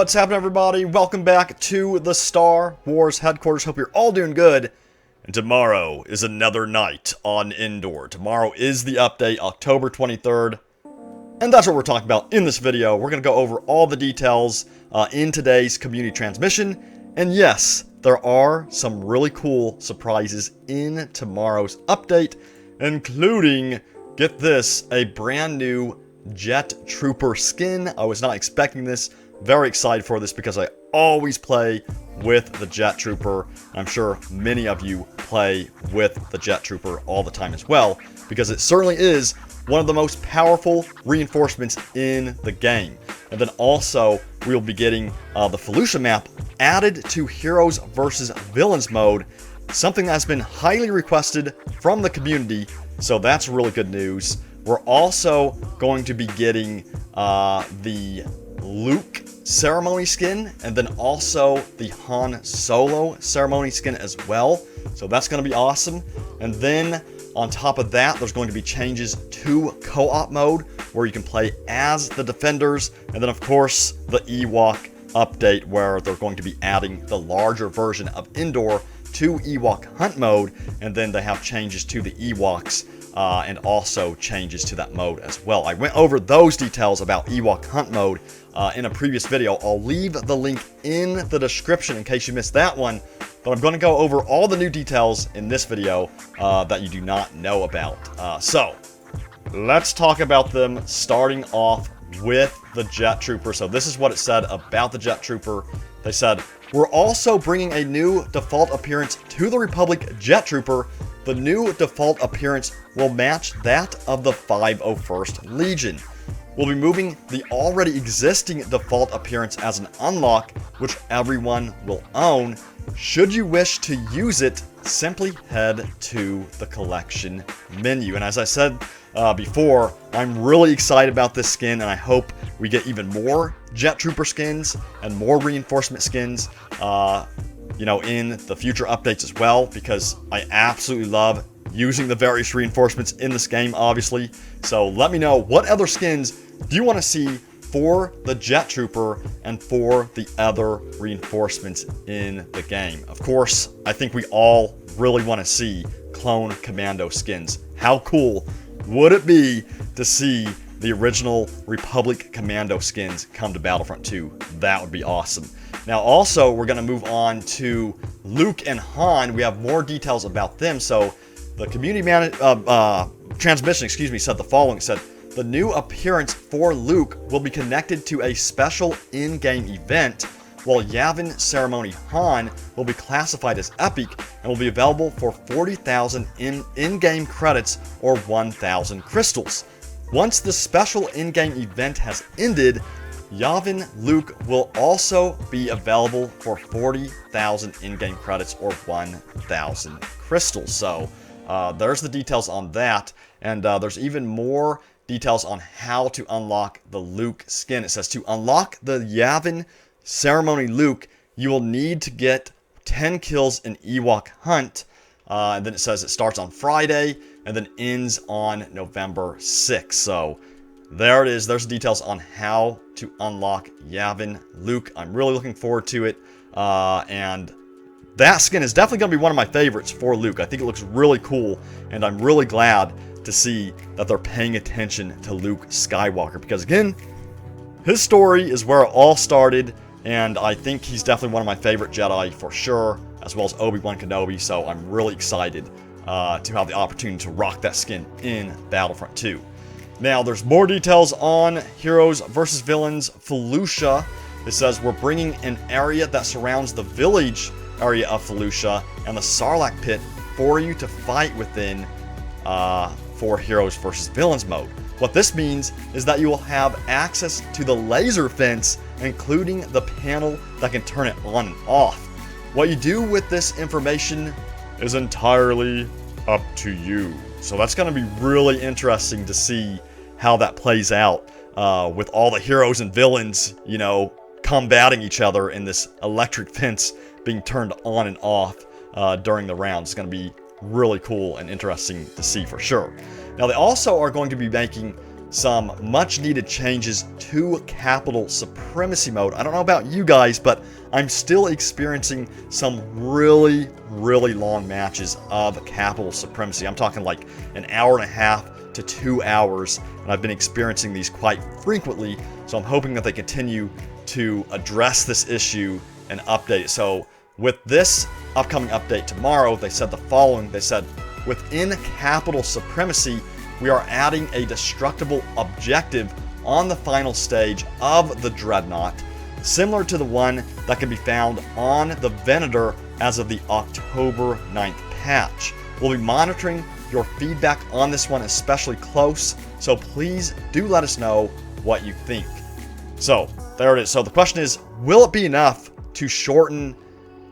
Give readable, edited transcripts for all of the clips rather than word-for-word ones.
What's happening, everybody? Welcome back to the Star Wars headquarters. Hope you're all doing good. And tomorrow is another night on Endor. Tomorrow is the update, October 23rd. And that's what we're talking about in this video. We're going to go over all the details in today's community transmission. And yes, there are some really cool surprises in tomorrow's update, including, get this, a brand new Jet Trooper skin. I was not expecting this. Very excited for this because I always play with the Jet Trooper. I'm sure many of you play with the Jet Trooper all the time as well, because it certainly is one of the most powerful reinforcements in the game. And then also, we'll be getting the Felucia map added to Heroes vs. Villains mode, something that's been highly requested from the community, so that's really good news. We're also going to be getting the Luke ceremony skin, and then also the Han Solo ceremony skin as well, so that's going to be awesome. And then on top of that, there's going to be changes to co-op mode, where you can play as the defenders, and then of course the Ewok update, where they're going to be adding the larger version of Endor to Ewok Hunt mode, and then they have changes to the Ewoks, and also changes to that mode as well. I went over those details about Ewok Hunt mode in a previous video. I'll leave the link in the description in case you missed that one, but I'm going to go over all the new details in this video that you do not know about. So, let's talk about them, starting off with the Jet Trooper. So this is what it said about the Jet Trooper. They said, "We're also bringing a new default appearance to the Republic Jet Trooper. The new default appearance will match that of the 501st Legion. We'll be moving the already existing default appearance as an unlock, which everyone will own. Should you wish to use it, simply head to the collection menu." And as I said before, I'm really excited about this skin, and I hope we get even more Jet Trooper skins and more reinforcement skins, in the future updates as well, because I absolutely love using the various reinforcements in this game, obviously. So let me know, what other skins do you want to see for the Jet Trooper and for the other reinforcements in the game? Of course, I think we all really want to see Clone Commando skins. How cool would it be to see the original Republic Commando skins come to Battlefront 2? That would be awesome. Now also, we're going to move on to Luke and Han. We have more details about them. So the community transmission, said the following. It said, "The new appearance for Luke will be connected to a special in-game event, while Yavin Ceremony Han will be classified as epic and will be available for 40,000 in-game credits or 1,000 crystals. Once the special in-game event has ended, Yavin Luke will also be available for 40,000 in-game credits or 1,000 crystals." So there's the details on that, and there's even more details on how to unlock the Luke skin. It says, to unlock the Yavin Ceremony Luke, you will need to get 10 kills in Ewok Hunt, and then it says it starts on Friday and then ends on November 6th. So there it is. There's the details on how to unlock Yavin Luke. I'm really looking forward to it, and that skin is definitely going to be one of my favorites for Luke. I think it looks really cool, and I'm really glad to see that they're paying attention to Luke Skywalker, because again, his story is where it all started, and I think he's definitely one of my favorite Jedi for sure, as well as Obi-Wan Kenobi, so I'm really excited to have the opportunity to rock that skin in Battlefront 2. Now, there's more details on Heroes vs. Villains Felucia. It says, "We're bringing an area that surrounds the village area of Felucia and the Sarlacc pit for you to fight within for Heroes vs. Villains mode. What this means is that you will have access to the laser fence, including the panel that can turn it on and off. What you do with this information is entirely up to you." So that's going to be really interesting to see how that plays out with all the heroes and villains, combating each other in this electric fence being turned on and off during the round. It's going to be really cool and interesting to see for sure. Now, they also are going to be making some much needed changes to capital supremacy mode. I don't know about you guys, but I'm still experiencing some really long matches of capital supremacy. I'm talking like an hour and a half to 2 hours, and I've been experiencing these quite frequently, so I'm hoping that they continue to address this issue and update it. So with this upcoming update tomorrow, they said the following. They said, within capital supremacy, we are adding a destructible objective on the final stage of the Dreadnought, similar to the one that can be found on the Venator as of the October 9th patch. We'll be monitoring your feedback on this one especially close, so please do let us know what you think. So there it is. So the question is, will it be enough to shorten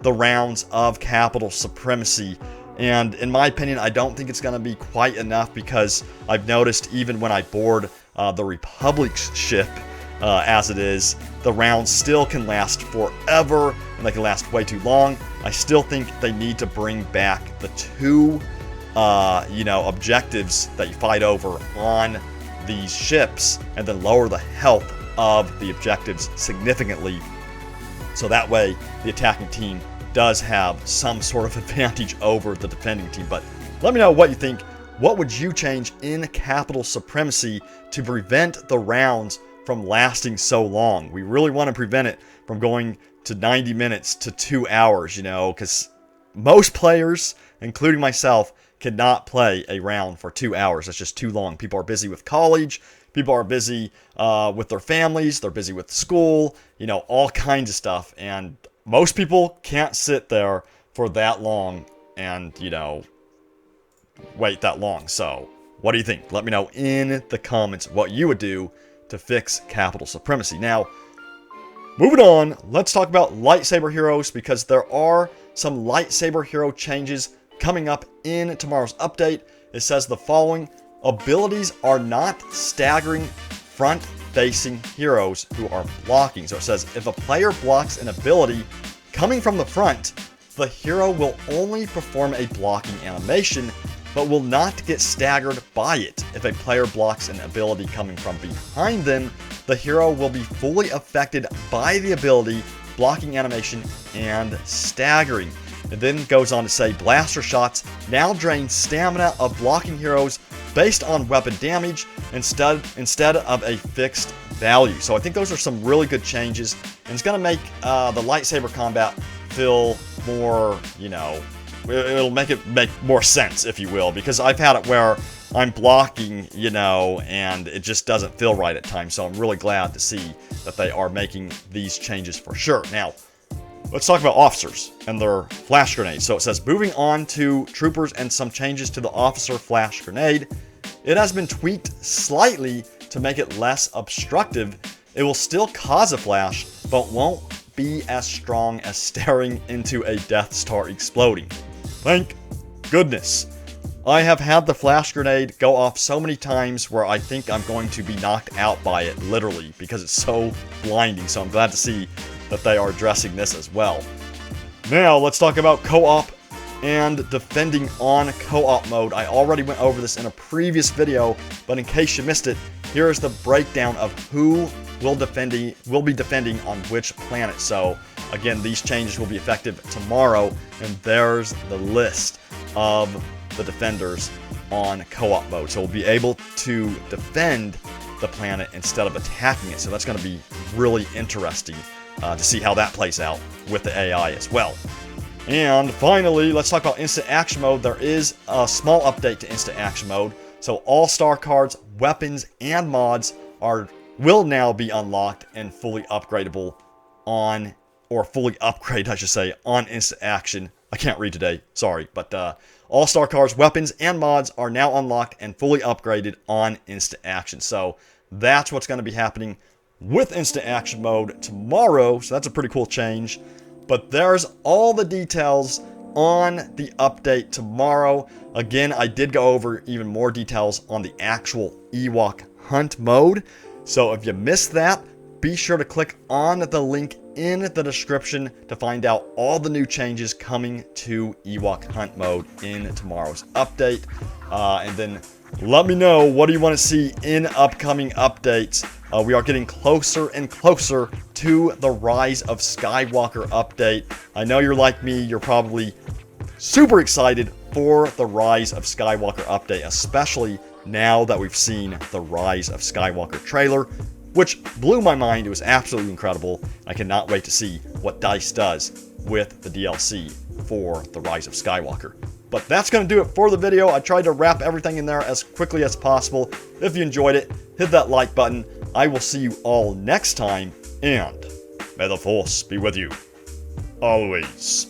the rounds of capital supremacy? And in my opinion, I don't think it's going to be quite enough, because I've noticed even when I board the Republic's ship as it is, the rounds still can last forever, and they can last way too long. I still think they need to bring back the two, objectives that you fight over on these ships, and then lower the health of the objectives significantly, so that way the attacking team does have some sort of advantage over the defending team. But let me know what you think. What would you change in capital supremacy to prevent the rounds from lasting so long? We really want to prevent it from going to 90 minutes to 2 hours, because most players, including myself, cannot play a round for 2 hours. That's just too long. People are busy with college. People are busy with their families. They're busy with school, all kinds of stuff. And most people can't sit there for that long and, wait that long. So what do you think? Let me know in the comments what you would do to fix capital supremacy. Now, moving on, let's talk about lightsaber heroes, because there are some lightsaber hero changes coming up in tomorrow's update. It says the following: abilities are not staggering front-facing heroes who are blocking. So it says if a player blocks an ability coming from the front, the hero will only perform a blocking animation, but will not get staggered by it. If a player blocks an ability coming from behind them, the hero will be fully affected by the ability, blocking animation, and staggering. It then goes on to say blaster shots now drain stamina of blocking heroes based on weapon damage instead of a fixed value. So I think those are some really good changes, and it's going to make the lightsaber combat feel more, it'll make it make more sense, if you will, because I've had it where I'm blocking, and it just doesn't feel right at times. So I'm really glad to see that they are making these changes for sure. Now, let's talk about officers and their flash grenades. So it says, moving on to troopers and some changes to the officer flash grenade. It has been tweaked slightly to make it less obstructive. It will still cause a flash, but won't be as strong as staring into a Death Star exploding. Thank goodness. I have had the flash grenade go off so many times where I think I'm going to be knocked out by it, literally, because it's so blinding. So I'm glad to see that they are addressing this as well. Now, let's talk about co-op and defending on co-op mode. I already went over this in a previous video, but in case you missed it, here is the breakdown of who will be defending on which planet. So, again, these changes will be effective tomorrow, and there's the list of the defenders on co-op mode. So we'll be able to defend the planet instead of attacking it. So that's going to be really interesting to see how that plays out with the AI as well. And finally, let's talk about instant action mode. There is a small update to instant action mode. So all star cards, weapons, and mods will now be unlocked and fully upgradable on, or fully upgraded, I should say, on instant action. I can't read today, sorry, but all star cards, weapons, and mods are now unlocked and fully upgraded on instant action. So that's what's going to be happening with instant action mode tomorrow. So that's a pretty cool change. But there's all the details on the update tomorrow. Again, I did go over even more details on the actual Ewok Hunt mode. So if you missed that, be sure to click on the link in the description to find out all the new changes coming to Ewok Hunt mode in tomorrow's update. And then Let me know, what do you want to see in upcoming updates? We are getting closer and closer to the Rise of Skywalker update. I know you're like me, you're probably super excited for the Rise of Skywalker update, especially now that we've seen the Rise of Skywalker trailer, which blew my mind. It was absolutely incredible. I cannot wait to see what DICE does with the DLC for the Rise of Skywalker. But that's going to do it for the video. I tried to wrap everything in there as quickly as possible. If you enjoyed it, hit that like button. I will see you all next time, and may the Force be with you always.